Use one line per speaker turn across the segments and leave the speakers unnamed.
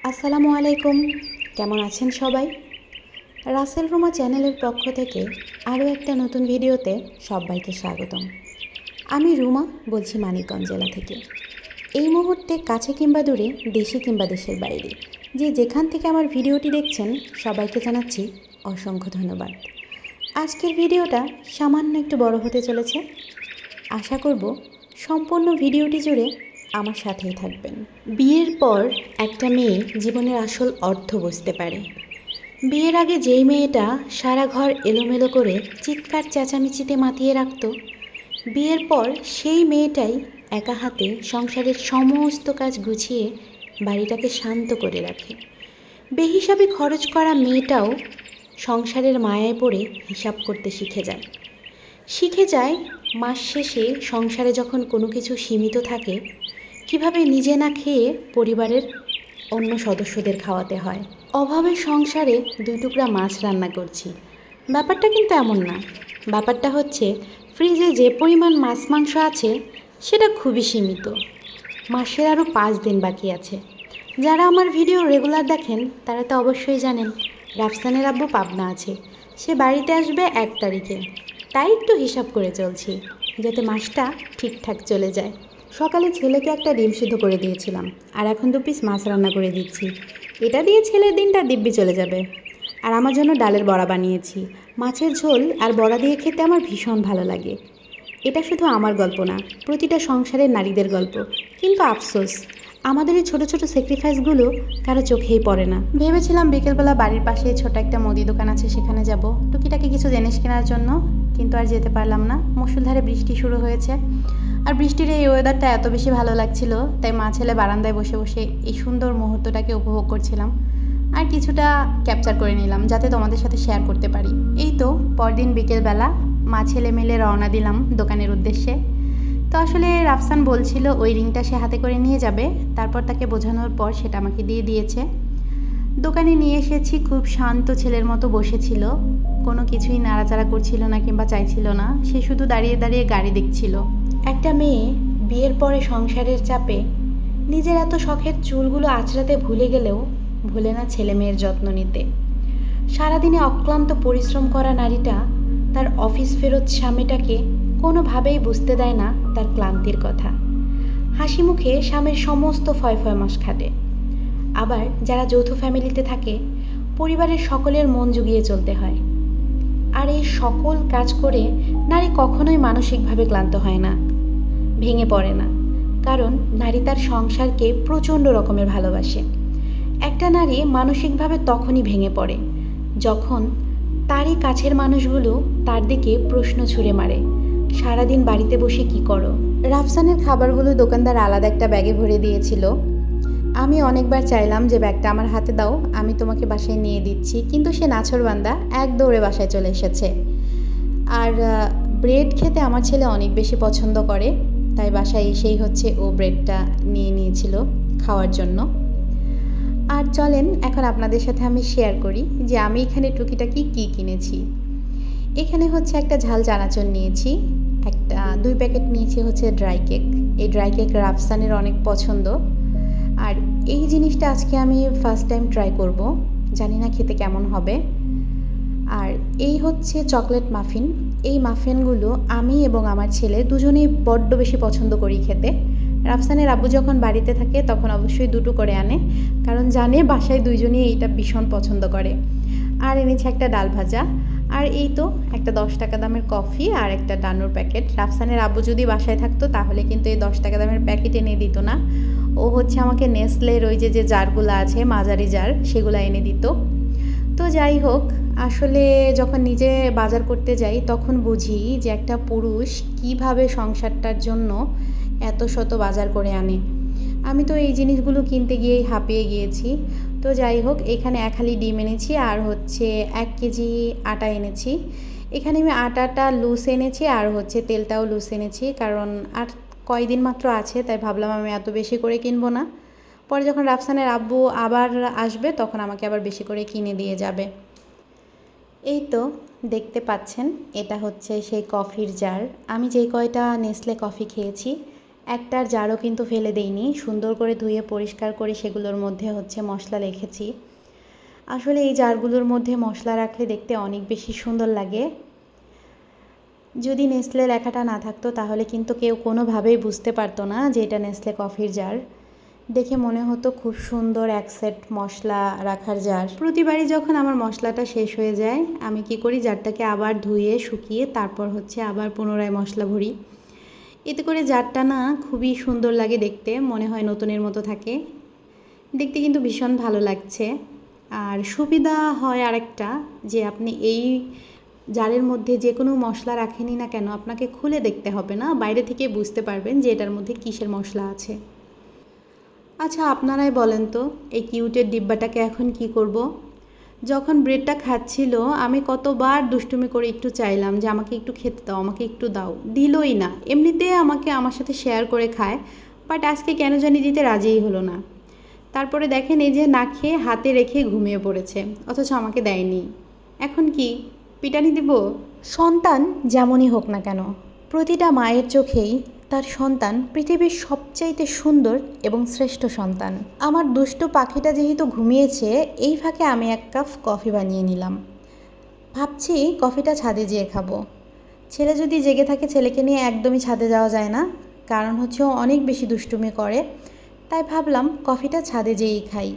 আসসালামু আলাইকুম। কেমন আছেন সবাই? রাসেল রুমা চ্যানেলের পক্ষ থেকে আরও একটা নতুন ভিডিওতে সবাইকে স্বাগতম। আমি রুমা বলছি মানিকগঞ্জ জেলা থেকে। এই মুহূর্তে কাছে কিংবা দূরে, দেশে কিংবা দেশের বাইরে, যে যেখান থেকে আমার ভিডিওটি দেখছেন সবাইকে জানাচ্ছি অসংখ্য ধন্যবাদ। আজকের ভিডিওটা সামান্য একটু বড় হতে চলেছে। আশা করব সম্পূর্ণ ভিডিওটি জুড়ে আমার সাথেই থাকবেন। বিয়ের পর একটা মেয়ে জীবনের আসল অর্থ বুঝতে পারে। বিয়ের আগে যেই মেয়েটা সারা ঘর এলোমেলো করে চিৎকার চেঁচামেচিতে মাতিয়ে রাখত, বিয়ের পর সেই মেয়েটাই একা হাতে সংসারের সমস্ত কাজ গুছিয়ে বাড়িটাকে শান্ত করে রাখে। বেহিসাবি খরচ করা মেয়েটাও সংসারের মায়ায় পড়ে হিসাব করতে শিখে যায় মাস শেষে সংসারে যখন কোনো কিছু সীমিত থাকে, কিভাবে নিজে না খেয়ে পরিবারের অন্য সদস্যদের খাওয়াতে হয়। অভাবের সংসারে 2 টুকরা মাছ রান্না করছি, ব্যাপারটা কিন্তু এমন না। ব্যাপারটা হচ্ছে ফ্রিজে যে পরিমাণ মাছ মাংস আছে সেটা খুবই সীমিত। মাসের আরও 5 দিন বাকি আছে। যারা আমার ভিডিও রেগুলার দেখেন তারা তো অবশ্যই জানেন রাফসানের আব্বু পাবনা আছে, সে বাড়িতে আসবে 1 তারিখে। তাই একটু হিসাব করে চলছি যাতে মাসটা ঠিকঠাক চলে যায়। সকালে ছেলেকে একটা ডিম সিদ্ধ করে দিয়েছিলাম, আর এখন 2 পিস মাছ রান্না করে দিচ্ছি। এটা দিয়ে ছেলের দিনটা দিব্যি চলে যাবে। আর আমার জন্য ডালের বড়া বানিয়েছি। মাছের ঝোল আর বড়া দিয়ে খেতে আমার ভীষণ ভালো লাগে। এটা শুধু আমার গল্প না, প্রতিটা সংসারের নারীদের গল্প। কিন্তু আফসোস, আমাদের এই ছোটো ছোটো স্যাক্রিফাইসগুলো কারো চোখেই পড়ে না। ভেবেছিলাম বিকেলবেলা বাড়ির পাশে ছোট একটা মুদি দোকান আছে, সেখানে যাব টুকিটাকি কিছু জিনিস কেনার জন্য, কিন্তু আর যেতে পারলাম না। মুষলধারে বৃষ্টি শুরু হয়েছে, আর বৃষ্টির এই ওয়েদারটা এত বেশি ভালো লাগছিল, তাই মা ছেলে বারান্দায় বসে বসে এই সুন্দর মুহূর্তটাকে উপভোগ করছিলাম আর কিছুটা ক্যাপচার করে নিলাম যাতে তোমাদের সাথে শেয়ার করতে পারি। এই তো পরদিন বিকেলবেলা মা ছেলে মিলে রওনা দিলাম দোকানের উদ্দেশ্যে। তো আসলে রাফসান বলছিল ওই রিংটা সে হাতে করে নিয়ে যাবে, তারপর তাকে বোঝানোর পর সেটা আমাকে দিয়ে দিয়েছে। দোকানে নিয়ে এসেছি, খুব শান্ত ছেলের মতো বসেছিল, কোনো কিছুই নাড়াচাড়া করছিল না কিংবা চাইছিল না, সে শুধু দাঁড়িয়ে দাঁড়িয়ে গাড়ি দেখছিল। একটা মেয়ে বিয়ের পরে সংসারের চাপে নিজের এত শখের চুলগুলো আঁচড়াতে ভুলে গেলেও ভুলে না ছেলে মেয়ের যত্ন নিতে। সারাদিনে অক্লান্ত পরিশ্রম করা নারীটা তার অফিস ফেরত স্বামীটাকে কোনোভাবেই বুঝতে দেয় না তার ক্লান্তির কথা। হাসি মুখে স্বামীর সমস্ত ফয় মাস খাটে। আবার যারা যৌথ ফ্যামিলিতে থাকে, পরিবারের সকলের মন জুগিয়ে চলতে হয়। আর এই সকল কাজ করে নারী কখনোই মানসিকভাবে ক্লান্ত হয় না, ভেঙে পড়ে না, কারণ নারী তার সংসারকে প্রচণ্ড রকমের ভালোবাসে। একটা নারী মানসিকভাবে তখনই ভেঙে পড়ে যখন তারই কাছের মানুষগুলো তার দিকে প্রশ্ন ছুঁড়ে মারে, সারাদিন বাড়িতে বসে কি করো? রাফসানের খাবারগুলো দোকানদার আলাদা একটা ব্যাগে ভরে দিয়েছিল। আমি অনেকবার চাইলাম যে ব্যাগটা আমার হাতে দাও, আমি তোমাকে বাসায় নিয়ে দিচ্ছি, কিন্তু সে নাছোড়বান্দা এক দৌড়ে বাসায় চলে এসেছে। আর ব্রেড খেতে আমার ছেলে অনেক বেশি পছন্দ করে, তাই বাসায় এসেই হচ্ছে ও ব্রেডটা নিয়ে নিয়েছিল খাওয়ার জন্য। আর চলেন এখন আপনাদের সাথে আমি শেয়ার করি যে আমি এখানে টুকিটাকি কী কিনেছি। এখানে হচ্ছে একটা ঝাল চানাচুর নিয়েছি, একটা 2 প্যাকেট নিয়েছি হচ্ছে ড্রাই কেক। এই ড্রাই কেক রাফসানের অনেক পছন্দ, আর এই জিনিসটা আজকে আমি ফার্স্ট টাইম ট্রাই করব, জানি না খেতে কেমন হবে। আর এই হচ্ছে চকলেট মাফিন। এই মাফিনগুলো আমি এবং আমার ছেলে দুজনেই বড্ড বেশি পছন্দ করি খেতে। রাফসানের আব্বু যখন বাড়িতে থাকে তখন অবশ্যই 2টো করে আনে, কারণ জানে বাসায় দুইজনেই এইটা ভীষণ পছন্দ করে। আর এনেছে একটা ডাল ভাজা, আর এই তো একটা 10 টাকা দামের কফি আর একটা ডানোর প্যাকেট। রাফসানের আব্বু যদি বাসায় থাকতো তাহলে কিন্তু এই 10 টাকা দামের প্যাকেট এনে দিত না, ও হচ্ছে আমাকে নেসলের ওই যে জারগুলো আছে মাঝারি জার সেগুলো এনে দিত। তো যাই হোক, আসলে যখন নিজে বাজার করতে যাই তখন বুঝি যে একটা পুরুষ কিভাবে সংসারটার জন্য এত শত বাজার করে আনে। আমি তো এই জিনিসগুলো কিনতে গিয়েই হাঁপিয়ে গিয়েছি। তো যাই হোক, এখানে 1 হালি ডিম এনেছি আর হচ্ছে 1 কেজি আটা এনেছি। এখানে আমি আটাটা লুজ এনেছি আর হচ্ছে তেলটাও লুজ এনেছি, কারণ আর কয়দিন মাত্র আছে, তাই ভাবলাম আমি এত বেশি করে কিনবো না। পরে যখন রাফসানের আব্বু আবার আসবে তখন আমাকে আবার বেশি করে কিনে দিয়ে যাবে। এই তো দেখতে পাচ্ছেন, এটা হচ্ছে সেই কফির জার। আমি যেই কয়টা নেসলে কফি খেয়েছি একটার জারও কিন্তু ফেলে দেইনি, সুন্দর করে ধুয়ে পরিষ্কার করে সেগুলোর মধ্যে মশলা রেখেছি। আসলে এই জারগুলোর মধ্যে মশলা রাখলে দেখতে অনেক বেশি সুন্দর লাগে। যদি নেসলে লেখাটা না থাকতো তাহলে কিন্তু কেউ কোনোভাবেই বুঝতে পারতো না যে এটা নেসলে কফির জার। দেখে মনে হতো খুব সুন্দর এক সেট মশলা রাখার জার। প্রতিবারই যখন আমার মশলাটা শেষ হয়ে যায় আমি কি করি, জারটাকে আবার ধুয়ে শুকিয়ে তারপর আবার পুনরায় মশলা ভরি। এতে করে জারটা না খুবই সুন্দর লাগে দেখতে, মনে হয় নতুনের মতো থাকে। দেখতে কিন্তু ভীষণ ভালো লাগছে। আর সুবিধা হয় আরেকটা, যে আপনি এই জারের মধ্যে যে কোনো মশলা রাখেনি না কেন আপনাকে খুলে দেখতে হবে না, বাইরে থেকে বুঝতে পারবেন যে এটার মধ্যে কিসের মশলা আছে। আচ্ছা, আপনারাই বলেন তো এই কিউটের ডিব্বাটাকে এখন কি করব। যখন ব্রেডটা খাচ্ছিল আমি কতবার দুষ্টুমি করে একটু চাইলাম যে আমাকে একটু খেতে দাও, আমাকে একটু দাও, দিলই না। এমনিতে আমার সাথে শেয়ার করে খায়, বাট আজকে কেন জানি দিতে রাজিই হলো না। তারপরে দেখেন এই যে না খেয়ে হাতে রেখে ঘুমিয়ে পড়েছে, অথচ আমাকে দেয়নি। এখন কি পিটানি দিব? সন্তান যেমনই হোক না কেন, প্রতিটা মায়ের চোখেই তার সন্তান পৃথিবীর সবচাইতে সুন্দর এবং শ্রেষ্ঠ সন্তান। আমার দুষ্টু পাখিটা যেহেতু ঘুমিয়েছে, এই ফাঁকে আমি এক কাপ কফি বানিয়ে নিলাম। ভাবছি কফিটা ছাদে যেয়ে খাবো। ছেলে যদি জেগে থাকে, ছেলেকে নিয়ে একদমই ছাদে যাওয়া যায় না, কারণ ও অনেক বেশি দুষ্টুমি করে। তাই ভাবলাম কফিটা ছাদে যেয়েই খাই।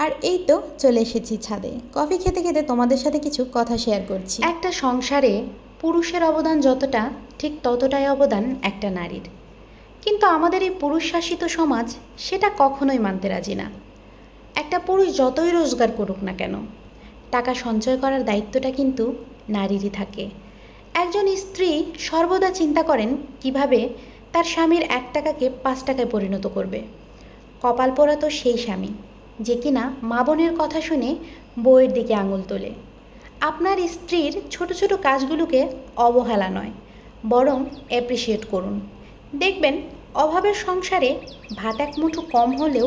আর এই তো চলে এসেছি ছাদে। কফি খেতে খেতে তোমাদের সাথে কিছু কথা শেয়ার করছি। একটা সংসারে পুরুষের অবদান যতটা, ঠিক ততটাই অবদান একটা নারীর। কিন্তু আমাদের এই পুরুষ শাসিত সমাজ সেটা কখনোই মানতে রাজি না। একটা পুরুষ যতই রোজগার করুক না কেন, টাকা সঞ্চয় করার দায়িত্বটা কিন্তু নারীরই থাকে। একজন স্ত্রী সর্বদা চিন্তা করেন কিভাবে তার স্বামীর 1 টাকাকে 5 টাকায় পরিণত করবে। কপাল পোড়া তো সেই স্বামী যে কিনা মা বোনের কথা শুনে বউয়ের দিকে আঙুল তোলে। আপনার স্ত্রীর ছোট ছোট কাজগুলোকে অবহেলা নয়, বরং অ্যাপ্রিসিয়েট করুন। দেখবেন অভাবের সংসারে ভাত এক মুঠো কম হলেও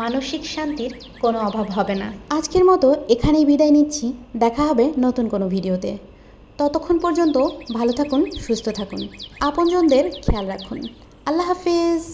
মানসিক শান্তির কোনো অভাব হবে না। আজকের মতো এখানেই বিদায় নিচ্ছি, দেখা হবে নতুন কোনো ভিডিওতে। ততক্ষণ পর্যন্ত ভালো থাকুন, সুস্থ থাকুন, আপনজনদের খেয়াল রাখুন। আল্লাহ হাফিজ।